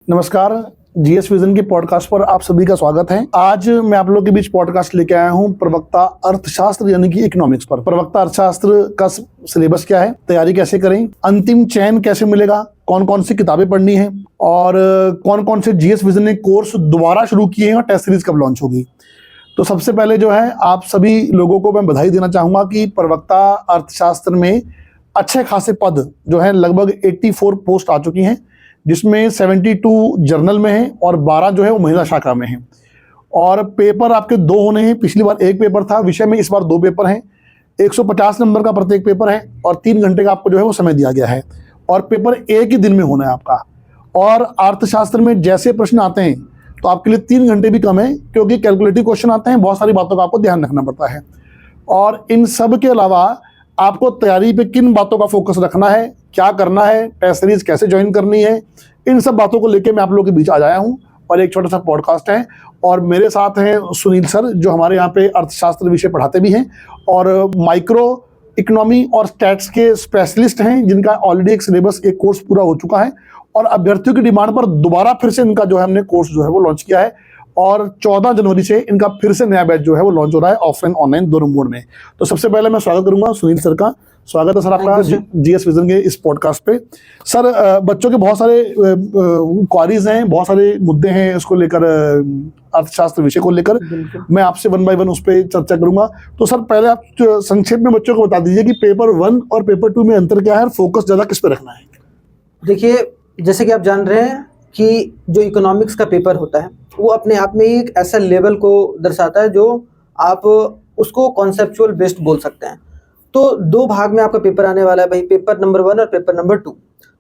नमस्कार। GS vision के podcast पर आप सभी का स्वागत है। आज मैं आप लोगों के बीच पॉडकास्ट लेके आया हूं प्रवक्ता अर्थशास्त्र यानी कि इकोनॉमिक्स पर। प्रवक्ता अर्थशास्त्र का सिलेबस क्या है, तैयारी कैसे करें, अंतिम चयन कैसे मिलेगा, कौन कौन सी किताबें पढ़नी है और कौन कौन से जीएस विजन ने कोर्स दोबारा शुरू किए हैं और टेस्ट सीरीज कब लॉन्च होगी। तो सबसे पहले जो है आप सभी लोगों को मैं बधाई देना चाहूंगा कि प्रवक्ता अर्थशास्त्र में अच्छे खासे पद जो है लगभग 84 पोस्ट आ चुकी हैं, जिसमें 72 जर्नल में है और 12 जो है वो महिला शाखा में है। और पेपर आपके 2 होने हैं। पिछली बार 1 पेपर था, विषय में इस बार 2 पेपर हैं। 150 नंबर का प्रत्येक पेपर है और 3 घंटे का आपको जो है वो समय दिया गया है और पेपर एक ही दिन में होना है आपका। और अर्थशास्त्र में जैसे प्रश्न आते हैं तो आपके लिए 3 घंटे भी कम है, क्योंकि कैलकुलेटिव क्वेश्चन आते हैं, बहुत सारी बातों का आपको ध्यान रखना पड़ता है। और इन सब के अलावा आपको तैयारी पे किन बातों का फोकस रखना है, क्या करना है, टेस्ट सीरीज कैसे ज्वाइन करनी है, इन सब बातों को लेके मैं आप लोगों के बीच आ जाया हूं। और एक छोटा सा पॉडकास्ट है और मेरे साथ हैं सुनील सर, जो हमारे यहाँ पे अर्थशास्त्र विषय पढ़ाते भी हैं और माइक्रो इकोनॉमी और स्टैट्स के स्पेशलिस्ट हैं, जिनका ऑलरेडी एक सिलेबस, एक कोर्स पूरा हो चुका है और अभ्यर्थियों की डिमांड पर दोबारा फिर से इनका जो है हमने कोर्स जो है वो लॉन्च किया है और 14 जनवरी से इनका फिर से नया बैच जो है वो लॉन्च हो रहा है, ऑफलाइन ऑनलाइन दोनों मोड में। तो सबसे पहले मैं स्वागत करूंगा सुनील सर का। स्वागत है सर आपका जीएस विजन के इस पॉडकास्ट पे। सर, बच्चों के बहुत सारे क्वारीज हैं, बहुत सारे मुद्दे हैं इसको लेकर, अर्थशास्त्र विषय को लेकर। मैं आपसे 1 बाय 1 उस पर चर्चा करूंगा। तो सर, पहले आप संक्षेप में बच्चों को बता दीजिए कि पेपर 1 और पेपर 2 में अंतर क्या है और फोकस ज्यादा किस पे रखना है। देखिए, जैसे कि आप जान रहे हैं कि जो इकोनॉमिक्स का पेपर होता है वो अपने आप में ही एक ऐसा लेवल को दर्शाता है जो आप उसको कॉन्सेप्चुअल बेस्ड बोल सकते हैं। तो 2 भाग में आपका पेपर आने वाला है भाई, पेपर नंबर 1 और पेपर नंबर 2।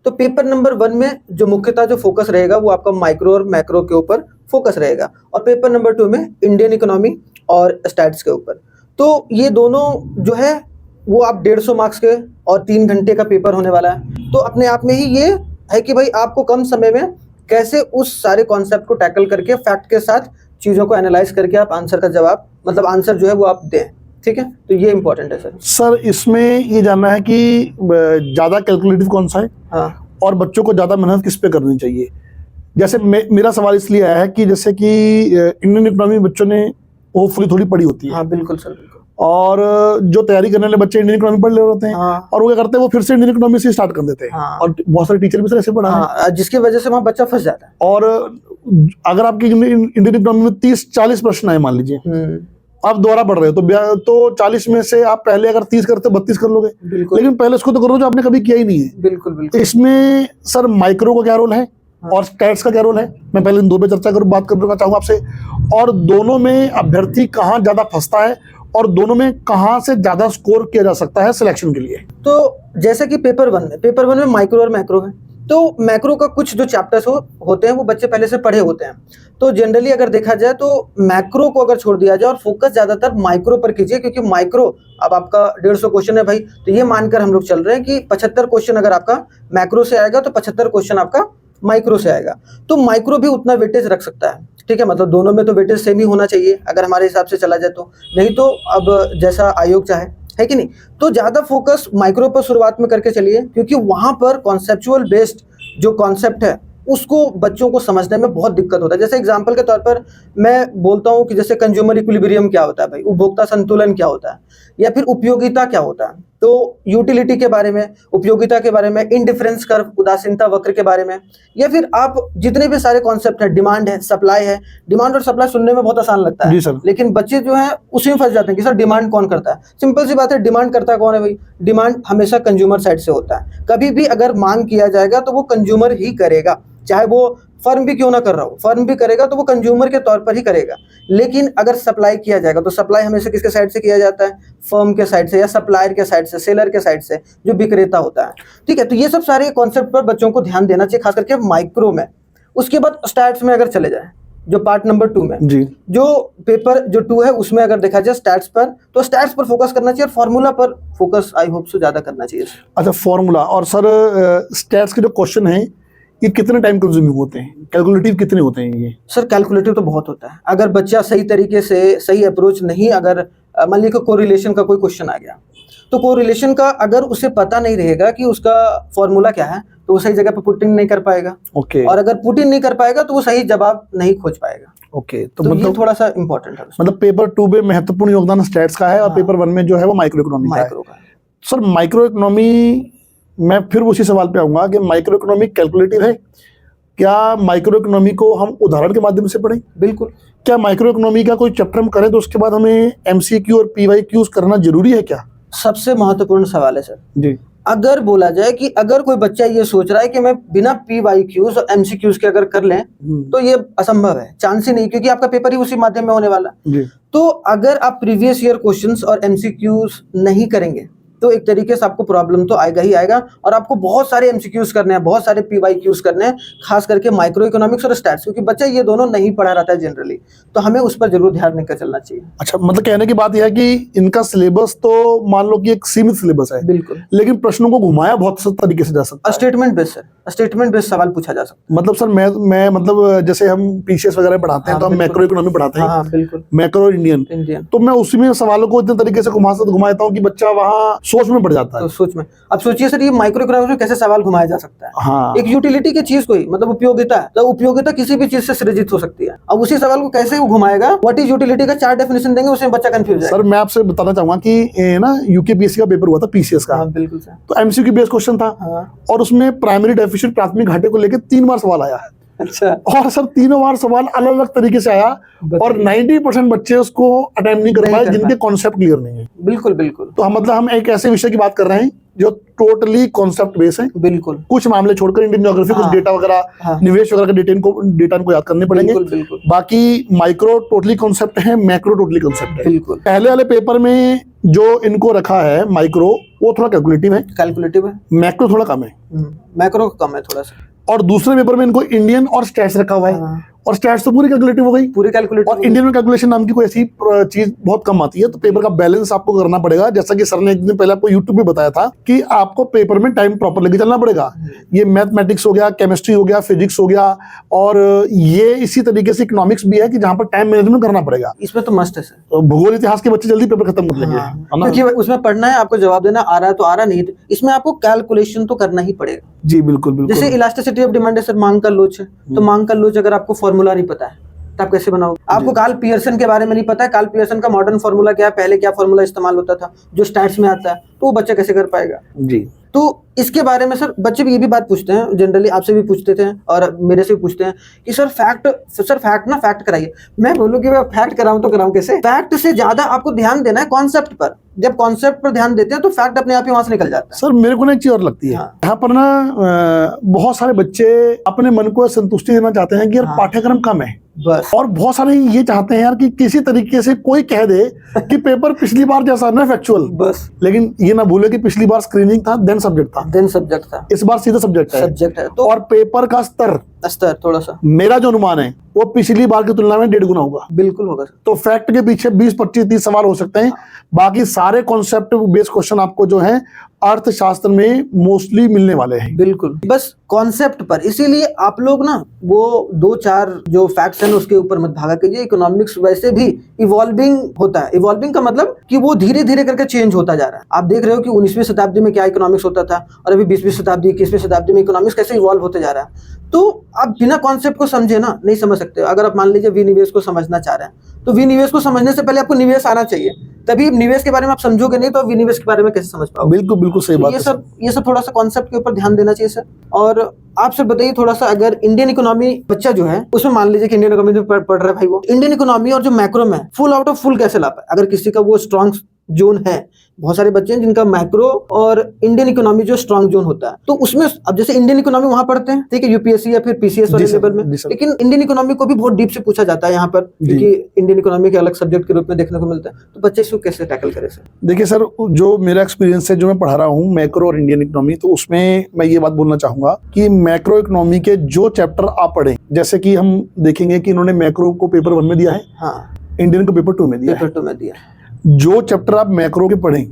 तो पेपर नंबर 1 में जो मुख्यतः जो फोकस रहेगा वो आपका माइक्रो और मैक्रो के ऊपर फोकस रहेगा और पेपर नंबर 2 में इंडियन इकोनॉमी और स्टैट्स के ऊपर। तो ये दोनों जो है वो आप 150 मार्क्स के और 3 घंटे का पेपर होने वाला है। तो अपने आप में ही ये है कि भाई आपको कम समय में कैसे उस सारे कॉन्सेप्ट को टैकल करके फैक्ट के साथ चीज़ों को एनालाइज करके आप आंसर का जवाब, मतलब आंसर जो है वो आप दें। ठीक है, तो ये इंपॉर्टेंट है सर। सर, इसमें ये जानना है कि ज़्यादा कैलकुलेटिव कौन सा है, हाँ, और बच्चों को ज़्यादा मेहनत किस पे करनी चाहिए। जैसे मेरा सवाल इसलिए आया है कि जैसे कि इंडियन इकोनॉमी बच्चों ने होपफुली थोड़ी पढ़ी होती है। हाँ बिल्कुल सर, बिल्कुल। और जो तैयारी करने वाले बच्चे इंडियन इकोनॉमी पढ़ ले होते हैं, हाँ। और वो क्या करते हैं, वो फिर से इंडियन इकोनॉमी से स्टार्ट कर देते हैं। हाँ। और बहुत सारे टीचर भी सर ऐसे पढ़ा है। हाँ, जिसकी वजह से वहाँ बच्चा फंस जाता है। और अगर आपकी इंडियन इकोनॉमी में 30-40 प्रश्न आए मान लीजिए, आप दोबारा पढ़ रहे हो तो 40 में से आप पहले अगर 30 करते 32 कर लोगे, लेकिन पहले उसको तो करो जो आपने कभी किया ही नहीं है। बिल्कुल बिल्कुल। इसमें सर माइक्रो का क्या रोल है और स्टैट्स का क्या रोल है, मैं पहले इन 2 पे चर्चा करूँ, बात करना चाहूंगा आपसे। और दोनों में अभ्यर्थी कहाँ ज्यादा फंसता है और दोनों में कहाँ से ज्यादा स्कोर किया जा सकता है सिलेक्शन के लिए। तो जैसे कि पेपर 1 में माइक्रो और मैक्रो है। तो मैक्रो का कुछ जो चैप्टर्स होते हैं वो बच्चे पहले से पढ़े होते हैं। तो जनरली अगर देखा जाए तो मैक्रो को अगर छोड़ दिया जाए और फोकस ज्यादातर माइक्रो पर कीजिए, क्योंकि माइक्रो अब आपका 150 क्वेश्चन है भाई, तो ये मानकर हम लोग चल रहे हैं कि 75 क्वेश्चन अगर आपका मैक्रो से आएगा तो 75 क्वेश्चन आपका माइक्रो से आएगा। तो माइक्रो भी उतना वेटेज रख सकता है। ठीक है, मतलब दोनों में तो वेटेज सेम ही होना चाहिए अगर हमारे हिसाब से चला जाए तो, नहीं तो अब जैसा आयोग चाहे, है कि नहीं। तो ज़्यादा फोकस माइक्रो पर शुरुआत में करके चलिए, क्योंकि वहाँ पर कॉन्सेप्चुअल बेस्ड जो कॉन्सेप्ट है उसको बच्चों को समझने में बहुत दिक्कत होता है। जैसे एग्जांपल के तौर पर मैं बोलता हूँ कि जैसे कंज्यूमर इक्विलिब्रियम क्या होता है भाई, उपभोक्ता संतुलन क्या होता है, या फिर उपयोगिता क्या होता है। तो यूटिलिटी के बारे में, उपयोगिता के बारे में, इंडिफरेंस कर्व, उदासीनता वक्र के बारे में, या फिर आप जितने भी सारे कॉन्सेप्ट है, डिमांड है, सप्लाई है। डिमांड और सप्लाई सुनने में बहुत आसान लगता है, लेकिन बच्चे जो है उसी में फंस जाते हैं कि सर डिमांड कौन करता है। सिंपल सी बात है, डिमांड करता कौन है भाई? डिमांड हमेशा कंज्यूमर साइड से होता है। कभी भी अगर मांग किया जाएगा तो वो कंज्यूमर ही करेगा, चाहे वो फर्म भी क्यों ना कर रहा हो, फर्म भी करेगा तो वो कंज्यूमर के तौर पर ही करेगा। लेकिन अगर सप्लाई किया जाएगा तो सप्लाई हमेशा किसके साइड से किया जाता है? फर्म के साइड से, या सप्लायर के साइड से, सेलर के साइड से, जो विक्रेता होता है। ठीक है, तो ये सब सारे कॉन्सेप्ट पर बच्चों को ध्यान देना चाहिए, खास करके माइक्रो में। उसके बाद स्टैट्स में अगर चले जाए, जो पार्ट नंबर 2 में जी, जो पेपर जो 2 है उसमें अगर देखा जाए स्टैट्स पर, तो स्टैट्स पर फोकस करना चाहिए और फार्मूला पर फोकस आई होप सो ज्यादा करना चाहिए। अच्छा, फार्मूला। और सर, स्टैट्स के जो क्वेश्चन हैं ये कितने टाइम कंज्यूमिंग होते हैं, कैलकुलेटिव कितने होते हैं ये? सर कैलकुलेटिव तो बहुत होता है। अगर बच्चा सही तरीके से, सही अप्रोच नहीं, अगर मान लीजिए कोरिलेशन का कोई क्वेश्चन आ गया, तो कोरिलेशन का अगर उसे पता नहीं रहेगा कि उसका फॉर्मूला क्या है, तो वो सही जगह पे पुट इन नहीं कर पाएगा, ओके और अगर पुट इन नहीं कर पाएगा तो वो सही जवाब नहीं खोज पाएगा। ओके, तो ये थोड़ा सा इम्पोर्टेंट है, मतलब पेपर 2 में महत्वपूर्ण योगदान स्टैट्स का है और पेपर 1 में जो है वो माइक्रो इकोनॉमी का है। माइक्रो का। सर माइक्रो इकोनॉमी, मैं फिर उसी सवाल पे आऊंगा कि माइक्रो इकोनॉमी कैलकुलेटिव है क्या? माइक्रो इकोनॉमी को हम उदाहरण के माध्यम से पढ़ें? बिल्कुल। क्या माइक्रो इकोनॉमी का कोई चैप्टर हम करें तो उसके बाद हमें एमसीक्यू और पीवाईक्यूज करना जरूरी है क्या? सबसे महत्वपूर्ण सवाल है सर जी। अगर बोला जाए कि अगर कोई बच्चा ये सोच रहा है कि मैं बिना पीवाईक्यूज और एमसीक्यूज के अगर कर लें तो ये असंभव है, चांस ही नहीं, क्योंकि आपका पेपर ही उसी माध्यम में होने वाला है। जी। तो अगर आप प्रीवियस ईयर क्वेश्चंस और एमसीक्यूज नहीं करेंगे तो एक तरीके से आपको प्रॉब्लम तो आएगा ही आएगा, और आपको बहुत सारे एमसीक्यूज करने हैं, बहुत सारे पीवाईक्यूज करने हैं, खास करके माइक्रो इकोनॉमिक्स और स्टैट्स, क्योंकि बच्चा ये दोनों नहीं पढ़ा रहता है जनरली, तो हमें उस पर जरूर ध्यान देकर चलना चाहिए। अच्छा, मतलब कहने की बात यह है कि इनका सिलेबस तो मान लो कि एक सीमित सिलेबस है, बिल्कुल, लेकिन प्रश्नों को घुमाया बहुत से तरीके से जा सकता है। Statement based sir, statement based सवाल पूछा जा सकता मतलब सर मैं मतलब जैसे हम पीसीएस वगैरह पढ़ाते हैं तो हम मैक्रो इकोनॉमी पढ़ाते है। हैं, हाँ बिल्कुल, मैक्रो इंडियन, तो मैं उसी में सवालों को इतने तरीके से घुमाता हूँ कि बच्चा वहाँ सोच में पड़ जाता है। तो सोच में अब सोचिए सर, ये माइक्रो इकोनॉमिक्स में कैसे सवाल घुमाया जा सकता है। हाँ। एक यूटिलिटी की चीज कोई मतलब उपयोगिता है, तो उपयोगिता किसी भी चीज से सृजित हो सकती है। अब उसी सवाल को कैसे वो घुमाएगा, व्हाट इज यूटिलिटी का 4 डेफिनेशन देंगे, उसमें बच्चा कंफ्यूज है। सर मैं आपसे बताना चाहूंगा कि ना यूकेपीएससी का पेपर हुआ था पीसीएस का। हाँ बिल्कुल सर। तो एमसीक्यू बेस्ड क्वेश्चन था। हाँ। और उसमें प्राइमरी डेफिशिएंट प्राथमिक घाटे को लेकर 3 बार सवाल आया। अच्छा। और सर तीनों बार सवाल अलग अलग तरीके से आया और 90% बच्चे उसको अटेम्प्ट नहीं कर पाए जिनके कॉन्सेप्ट क्लियर नहीं है। बिल्कुल बिल्कुल। तो हम एक ऐसे विषय की बात कर रहे हैं जो टोटली कॉन्सेप्ट बेस है। बिल्कुल। कुछ मामले छोड़कर इंडियन ज्योग्राफी, कुछ डेटा वगैरह, निवेश वगैरह के डेटा को याद करने पड़ेंगे। बिल्कुल। बाकी माइक्रो टोटली कॉन्सेप्ट है, मैक्रो टोटली कॉन्सेप्ट है। बिल्कुल। पहले वाले पेपर में जो इनको रखा है माइक्रो, वो थोड़ा कैलकुलेटिव है, मैक्रो थोड़ा कम है, मैक्रो कम है थोड़ा सा। और दूसरे पेपर में इनको इंडियन और स्टैट्स रखा हुआ है। और स्टैट्स तो पूरी कैलकुलेटिव हो गई, पूरी कैलकुलेटिव। और इंडियन में कैलकुलेशन नाम की कोई ऐसी चीज बहुत कम आती है। तो पेपर का बैलेंस आपको करना पड़ेगा, जैसा कि सर ने एक दिन पहले आपको यूट्यूब पे बताया था कि आपको पेपर में टाइम प्रॉपर लेके चलना पड़ेगा। ये मैथमेटिक्स हो गया, केमिस्ट्री हो गया, फिजिक्स हो गया, और ये इसी तरीके से इकोनॉमिक्स भी है कि जहाँ पर टाइम मैनेजमेंट करना पड़ेगा। इसमें तो मस्ट है सर। तो भूगोल इतिहास के बच्चे जल्दी पेपर खत्म कर लेंगे, क्योंकि उसमें पढ़ना है, आपको जवाब देना, आ रहा है तो आ रहा, नहीं तो इसमें आपको कैलकुलेशन तो करना ही पड़ेगा। जी बिल्कुल बिल्कुल। जैसे इलास्टिसिटी ऑफ डिमांड है सर, मांग का लोच है, तो मांग का लोच अगर आपको फॉर्मूला नहीं पता है तो आप कैसे बनाओगे? आपको कार्ल पियर्सन के बारे में नहीं पता है, कार्ल पियर्सन का मॉडर्न फॉर्मूला क्या है, पहले क्या फॉर्मूला इस्तेमाल होता था, जो स्टैट्स में आता है, तो वो बच्चा कैसे कर पाएगा? जी। तो इसके बारे में सर बच्चे भी ये भी बात पूछते हैं, जनरली आपसे भी पूछते थे और मेरे से भी पूछते हैं कि सर फैक्ट कराइए। मैं बोलूँ कि मैं फैक्ट कराऊं तो कराऊं कैसे? फैक्ट से ज्यादा आपको ध्यान देना है कॉन्सेप्ट पर। जब कॉन्सेप्ट पर ध्यान देते हैं तो फैक्ट अपने आप ही वहां से निकल जाता है। सर मेरे को ना एक चीज और लगती है, यहाँ पर ना बहुत सारे बच्चे अपने मन को संतुष्टि देना चाहते हैं कि यार पाठ्यक्रम कम है बस, और बहुत सारे ये चाहते हैं यार कि किसी तरीके से कोई कह दे कि पेपर पिछली बार जैसा ना फैक्चुअल बस। लेकिन ये ना भूले कि पिछली बार स्क्रीनिंग था, देन सब्जेक्ट था, इस बार सीधा सब्जेक्ट है। तो और पेपर का स्तर थोड़ा सा, मेरा जो अनुमान है वो पिछली बार की तुलना में 1.5 गुना होगा। बिल्कुल होगा सर। तो फैक्ट के पीछे 20, 25, 30 सवाल हो सकते हैं। बाकी सारे कॉन्सेप्ट बेस्ड क्वेश्चन आपको जो है अर्थशास्त्र में मोस्टली मिलने वाले हैं। बिल्कुल, बस कॉन्सेप्ट पर। इसीलिए आप लोग ना वो 2-4 जो फैक्ट्स हैं उसके ऊपर मत भागा कीजिए। इकोनॉमिक्स वैसे भी इवॉल्विंग होता है। इवॉल्विंग का मतलब कि वो धीरे धीरे करके चेंज होता जा रहा है। आप देख रहे हो कि 19वीं शताब्दी में क्या इकोनॉमिक्स होता था और अभी 20वीं शताब्दी, 21वीं शताब्दी में इकोनॉमिक्स कैसे इवॉल्व होते जा रहा है। तो आप बिना कॉन्सेप्ट को समझे ना नहीं समझ सकते। अगर आप मान लीजिए विनिवेश को समझना चाह रहे हैं तो विनिवेश को समझने से पहले आपको निवेश आना चाहिए, तभी निवेश के बारे में आप समझोगे नहीं तो विनिवेश के बारे में कैसे समझ पाओगे? बिल्कुल सही बात है। ये सब थोड़ा सा कॉन्सेप्ट के ऊपर ध्यान देना चाहिए सर। और आप सर बताइए थोड़ा सा, अगर इंडियन इकोनॉमी बच्चा जो है उसमें मान लीजिए कि इंडियन इकोनॉमी में पढ़ रहा है भाई, वो इंडियन इकोनॉमी और जो मैक्रो में फुल आउट ऑफ फुल कैसे ला पाए? अगर किसी का वो स्ट्रॉन्ग जोन है, बहुत सारे बच्चे हैं जिनका मैक्रो और इंडियन इकोनॉमी जो स्ट्रॉन्ग जोन होता है, तो उसमें अब जैसे इंडियन इकोनॉमी वहां पढ़ते हैं, ठीक है, यूपीएससी या फिर पीसीएस वाले लेवल में, लेकिन इंडियन इकोनॉमी को भी बहुत डीप से पूछा जाता है यहाँ पर, क्योंकि इंडियन इकोनॉमी के अलग सब्जेक्ट के रूप में देखने को मिलता है। तो बच्चे इसको कैसे टैकल करें सर? देखिए सर, जो मेरा एक्सपीरियंस है, जो मैं पढ़ा रहा हूँ मैक्रो और इंडियन इकोनॉमी, तो उसमें मैं ये बात बोलना चाहूंगा कि मैक्रो इकोनॉमी के जो चैप्टर आप पढ़ें, जैसे कि हम देखेंगे कि इन्होंने मैक्रो को पेपर 1 में दिया है, हाँ, इंडियन को पेपर 2 में दिया है। जो चैप्टर आप मैक्रो के पढ़ें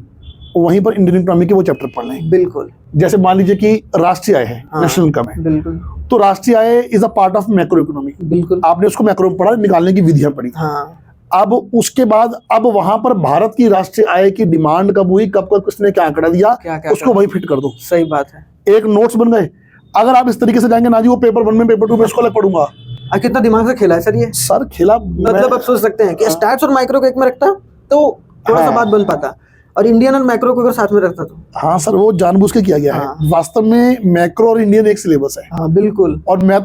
वहीं पर इंडियन इकोनॉमी के वो चैप्टर पढ़ लें। बिल्कुल। जैसे मान लीजिए कि राष्ट्रीय आय है, नेशनल इनकम है, बिल्कुल, तो राष्ट्रीय I is a part of macro economy. बिल्कुल, आपने उसको मैक्रो में पढ़ा, निकालने की विधियां पढ़ी। हाँ। अब उसके बाद अब वहां पर भारत की राष्ट्रीय आय की डिमांड कब हुई, कब किसने क्या आंकड़ा दिया, उसको वही फिट कर दो। सही बात है। एक नोट्स बन गए। अगर आप इस तरीके से जाएंगे ना जी, वो पेपर 1 में पेपर 2 में इसको अलग पढ़ूंगा। कितना दिमाग से खेला है सर ये। सर खेला मतलब आप सोच सकते हैं कि स्टैट्स और माइक्रो को एक में रखता तो थोड़ा सा बात बन पाता, और इंडियन और मैक्रो को अगर साथ में रखता तो। हाँ सर, वो जानबूझ के किया गया है। वास्तव में मैक्रो और इंडियन एक सिलेबस है। हाँ बिल्कुल। और मैं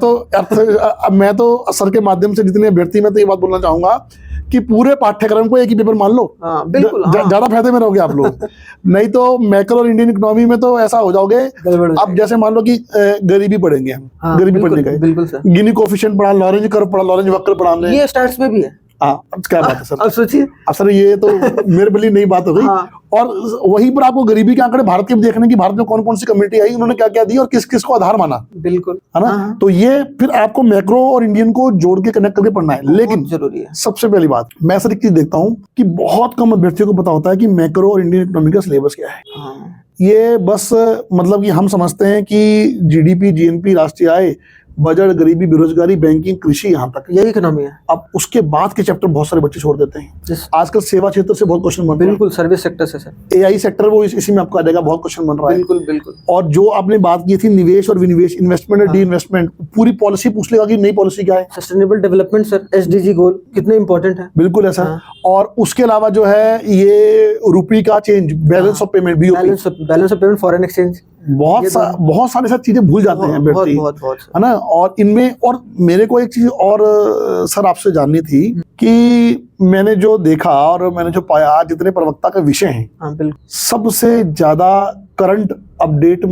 तो सर के माध्यम से जितने अभ्यर्थी, मैं तो ये बात बोलना चाहूंगा कि पूरे पाठ्यक्रम को एक ही पेपर मान लो। बिल्कुल। ज्यादा फायदे में रहोगे आप लोग। नहीं तो मैक्रो और इंडियन इकोनॉमी में तो ऐसा हो जाओगे। अब जैसे मान लो कि गरीबी पढ़ेंगे हम, गरीबी पढ़ने गए, बिल्कुल सर, गिनी कोफिशिएंट पढ़ा, लॉरेंज कर्व पढ़ा, लॉरेंज वक्र पढ़ा हमने। ये स्टैट्स में भी है। अब क्या बात है सर। अब सोचिए। अब सर ये तो मेरे लिए नई बात हो गई। और वहीं पर आपको गरीबी के आंकड़े भारत के भी देखने की, भारत में कौन कौन सी कम्युनिटी आई, उन्होंने क्या क्या दी और किस किस को आधार माना। बिल्कुल, है ना। तो ये फिर आपको मैक्रो और इंडियन को जोड़ के कनेक्ट करके पढ़ना है। लेकिन जरूरी है। सबसे पहली बात, मैं सर एक चीज देखता हूँ कि बहुत कम अभ्यर्थियों को पता होता है कि मैक्रो और इंडियन इकोनॉमी का सिलेबस क्या है। ये बस मतलब कि हम समझते हैं कि जीडीपी, जीएनपी, राष्ट्रीय आय, बजट, गरीबी, बेरोजगारी, बैंकिंग, कृषि, यहाँ तक यही इकोनॉमी है। अब उसके बाद के चैप्टर बहुत सारे बच्चे छोड़ देते हैं। आजकल सेवा क्षेत्र से बहुत क्वेश्चन बन रहा है। बिल्कुल, सर्विस सेक्टर से सर। एआई सेक्टर वो इसी में आपको आ जाएगा, बहुत क्वेश्चन बन रहा है। बिल्कुल बिल्कुल। और जो आपने बात की थी निवेश और विनिवेश, इन्वेस्टमेंट और डी इन्वेस्टमेंट, पूरी पॉलिसी पूछ लेगा कि नई पॉलिसी क्या है। सस्टेनेबल डेवलपमेंट सर, एसडीजी गोल कितने इंपॉर्टेंट है। बिल्कुल है सर। और उसके अलावा जो है ये रुपये का change, balance of payment, balance of payment, foreign exchange, बहुत सारी सब चीजें भूल जाते हैं व्यक्ति, है ना। और इनमें, और मेरे को एक चीज और सर आपसे जाननी थी कि मैंने जो देखा और मैंने जो पाया, जितने प्रवक्ता के विषय हैं, सबसे ज्यादा करंट अपडेट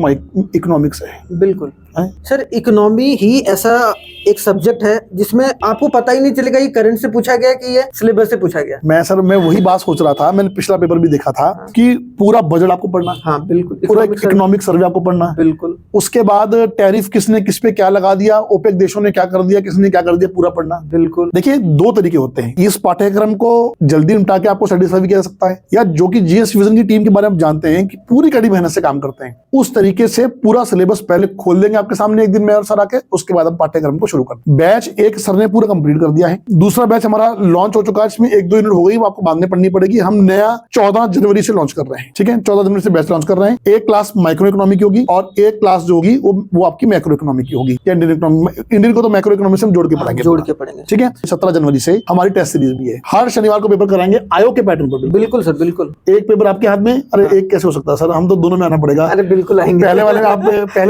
इकोनॉमिक्स है। बिल्कुल सर, इकोनॉमी ही ऐसा एक सब्जेक्ट है जिसमें आपको पता ही नहीं चलेगा ये करंट से पूछा गया कि ये सिलेबस से पूछा गया। मैं वही बात सोच रहा था। मैंने पिछला पेपर भी देखा था कि पूरा बजट आपको पढ़ना। हाँ बिल्कुल। पूरा इकोनॉमिक सर्वे आपको पढ़ना। बिल्कुल। उसके बाद टैरिफ किसने किस पे क्या लगा दिया, ओपेक देशों ने क्या कर दिया, किसने क्या कर दिया, पूरा पढ़ना। बिल्कुल। देखिए 2 तरीके होते हैं। इस पाठ्यक्रम को जल्दी निपटा के आपको सेटिस्फाई किया जा सकता है, या जो कि जीएस विजन की टीम के बारे में जानते हैं कि पूरी कड़ी मेहनत से काम करते हैं, उस तरीके से पूरा सिलेबस पहले खोल देंगे आपके सामने एक दिन में और सर आके, उसके बाद हम पाठ्यक्रम को शुरू करते हैं। बैच एक सर ने पूरा कंप्लीट कर दिया है, दूसरा बैच हमारा लॉन्च हो चुका है, इसमें 1-2 यूनिट हो गई, वो आपको बाद में पढ़नी पड़ेगी। हम नया 14 जनवरी से लॉन्च कर रहे हैं, ठीक है। 14 जनवरी से बैच लॉन्च कर रहे हैं। एक क्लास माइक्रो इकोनॉमी की होगी और एक क्लास जो होगी वो आपकी मैक्रो इकोनॉमी की होगी, या इंडियन को तो मैक्रो इकोनॉमी से हम जोड़ के पढ़ेंगे, ठीक है। 17 जनवरी से हमारी टेस्ट सीरीज भी है। हर शनिवार को पेपर कराएंगे आयोग के पैटर्न पर। बिल्कुल सर, बिल्कुल। एक पेपर आपके हाथ में, अरे एक कैसे हो सकता है सर, हम तो दोनों में आना पड़ेगा। अरे बिल्कुल आएंगे। पहले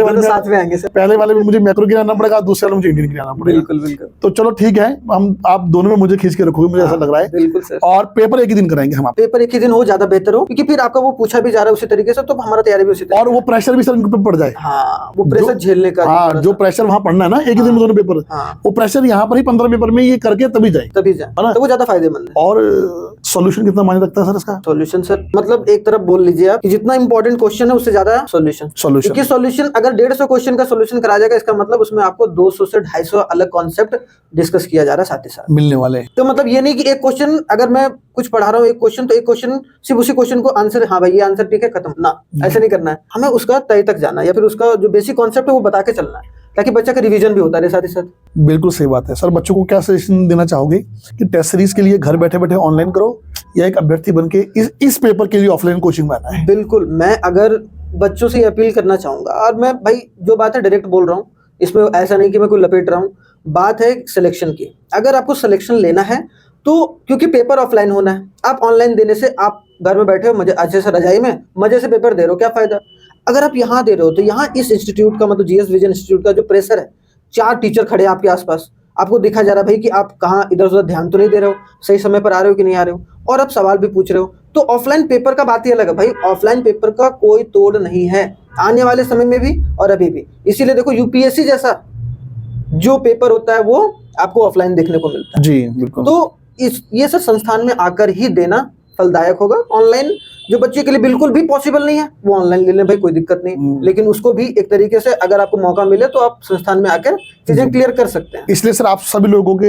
वाले में साथ में आएंगे सर। पहले वाले में मुझे मैक्रो के आना पड़ेगा, दूसरे वाले मुझे इंडियन के आना पड़ेगा। बिल्कुल बिल्कुल। तो चलो ठीक है, हम आप दोनों में मुझे खींच के रखोगे, मुझे ऐसा लग रहा है। बिल्कुल सर। और पेपर एक ही दिन कराएंगे हम। पेपर एक ही दिन हो ज्यादा बेहतर हो, क्योंकि फिर आपका वो पूछा भी जा रहा है उसी तरीके से, तो हमारा तैयारी भी उसी तरीके। और वो प्रेशर भी सर इनके ऊपर पड़ जाए। हाँ, वो प्रेशर झेलने का। हाँ, जो प्रेशर वहाँ पढ़ना है ना एक ही दिन में दोनों पेपर, वो प्रेशर यहाँ पर ही 15 पेपर में ये करके तभी जाए, तो वो ज्यादा फायदेमंद है। और सॉल्यूशन कितना मायने रखता है सर इसका? सॉल्यूशन सर मतलब एक तरफ बोल लीजिए आप कि जितना इंपॉर्टेंट क्वेश्चन है उससे ज्यादा सॉल्यूशन। क्योंकि सॉल्यूशन अगर 150 क्वेश्चन का सॉल्यूशन करा जाएगा, इसका मतलब उसमें आपको 200 से 250 अलग कॉन्सेप्ट डिस्कस किया जा रहा है साथ ही साथ मिलने वाले। तो मतलब ये नहीं कि एक क्वेश्चन अगर मैं कुछ पढ़ा रहा हूँ एक क्वेश्चन, तो एक क्वेश्चन सिर्फ उसी क्वेश्चन को आंसर, हाँ भाई ये आंसर ठीक है, खत्म ना, ऐसा नहीं करना है। हमें उसका तय तक जाना है, या फिर उसका जो बेसिक कॉन्सेप्ट है वो बता के चलना है, ताकि बच्चा का रिवीजन भी होता रहे साथ ही साथ। बिल्कुल सही बात है सर। बच्चों को क्या सजेशन देना चाहोगे कि टेस्ट सीरीज के लिए घर बैठे बैठे ऑनलाइन करो, या एक अभ्यर्थी बन के इस पेपर के लिए ऑफलाइन कोचिंग में आना है? बिल्कुल, मैं अगर बच्चों से अपील करना चाहूंगा, और मैं भाई जो बात है डायरेक्ट बोल रहा हूँ, इसमें ऐसा नहीं कि मैं कोई लपेट रहा हूँ। बात है सिलेक्शन की। अगर आपको सिलेक्शन लेना है तो, क्योंकि पेपर ऑफलाइन होना है, आप ऑनलाइन देने से आप घर में बैठे हो मजे अच्छे से रजाई में मजे से पेपर दे रहे हो, क्या फायदा। अगर आप यहाँ दे रहे हो तो यहाँ इस इंस्टीट्यूट का मतलब जीएस विजन इंस्टीट्यूट का जो प्रेशर है, 4 टीचर खड़े हैं आपके आसपास, आपको देखा जा रहा है भाई कि आप कहाँ इधर उधर ध्यान तो नहीं दे रहे हो, सही समय पर आ रहे हो कि नहीं आ रहे हो, और आप सवाल भी पूछ रहे हो। तो ऑफलाइन पेपर का बात ही अलग है भाई, ऑफलाइन पेपर का कोई तोड़ नहीं है आने वाले समय में भी और अभी भी। इसीलिए देखो यूपीएससी जैसा जो पेपर होता है वो आपको ऑफलाइन देखने को मिलता है। जी बिल्कुल। तो ये सब संस्थान में आकर ही देना फलदायक होगा। ऑनलाइन जो बच्चे के लिए बिल्कुल भी पॉसिबल नहीं है वो ऑनलाइन ले लें भाई, कोई दिक्कत नहीं, लेकिन उसको भी एक तरीके से अगर आपको मौका मिले तो आप संस्थान में आकर चीजें क्लियर कर सकते हैं। इसलिए सर आप सभी लोगों के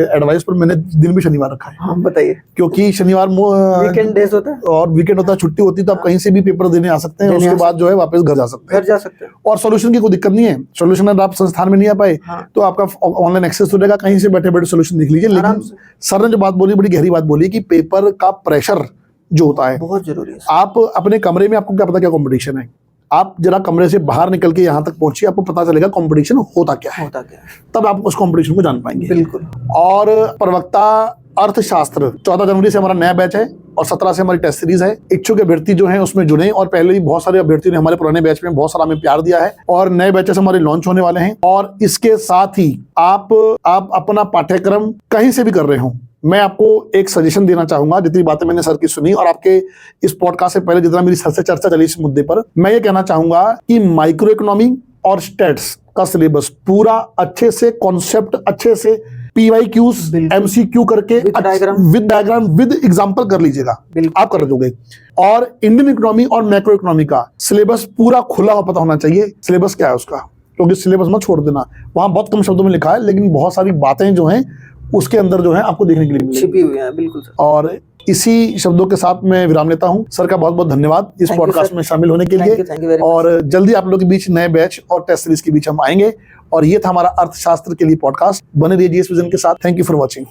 एडवाइस पर मैंने दिन भी शनिवार रखा है। हाँ बताइए। क्योंकि शनिवार वीकेंड डेज होता है और वीकेंड होता है, छुट्टी होती है, तो आप कहीं से भी पेपर देने आ सकते हैं, उसके बाद जो है वापस घर जा सकते हैं। और सोल्यूशन की कोई दिक्कत नहीं है। सोल्यूशन अगर आप संस्थान में नहीं आ पाए तो आपका ऑनलाइन एक्सेस हो जाएगा, कहीं से बैठे बैठे सोल्यूशन देख लीजिए। लेकिन सर ने जो बात बोली, बड़ी गहरी बात बोली कि पेपर का प्रेशर जो होता है बहुत जरूरी है। आप अपने कमरे में, आपको क्या पता क्या कंपटीशन है, आप जरा कमरे से बाहर निकल के यहाँ तक पहुंचिए, आपको पता चलेगा कंपटीशन होता क्या है, तब आप उस कंपटीशन को जान पाएंगे। बिल्कुल। और प्रवक्ता अर्थशास्त्र 14 जनवरी से हमारा नया बैच है और 17 से हमारी टेस्ट सीरीज है। इच्छुक अभ्यर्थी जो हैं उसमें जुड़े, और पहले भी बहुत सारे अभ्यर्थियों ने हमारे पुराने बैच में बहुत सारा हमें प्यार दिया है, और नए बैचेस हमारे लॉन्च होने वाले हैं। और इसके साथ ही आप अपना पाठ्यक्रम कहीं से भी कर रहे हो, मैं आपको एक सजेशन देना चाहूंगा। जितनी बातें मैंने सर की सुनी और आपके इस पॉडकास्ट से पहले जितना मेरी सर से चर्चा चली इस मुद्दे पर, मैं ये कहना चाहूंगा कि माइक्रो इकोनॉमी और स्टैट्स का सिलेबस पूरा अच्छे से, कॉन्सेप्ट अच्छे से, PYQs MCQ करके विद डायग्राम विद एग्जांपल कर लीजिएगा, आप कर दोगे। और इंडियन इकोनॉमी और मैक्रो इकोनॉमी का सिलेबस पूरा खुला हुआ पता होना चाहिए, सिलेबस क्या है उसका, क्योंकि सिलेबस मत छोड़ देना। वहां बहुत कम शब्दों में लिखा है, लेकिन बहुत सारी बातें जो हैं उसके अंदर जो है आपको देखने के लिए छिपी हुई है। बिल्कुल सर। और इसी शब्दों के साथ मैं विराम लेता हूं। सर का बहुत बहुत धन्यवाद इस पॉडकास्ट में शामिल होने के लिए, और जल्दी आप लोगों के बीच नए बैच और टेस्ट सीरीज के बीच हम आएंगे। और ये था हमारा अर्थशास्त्र के लिए पॉडकास्ट। बने रहिए जीएस विजन के साथ। Thank you for watching.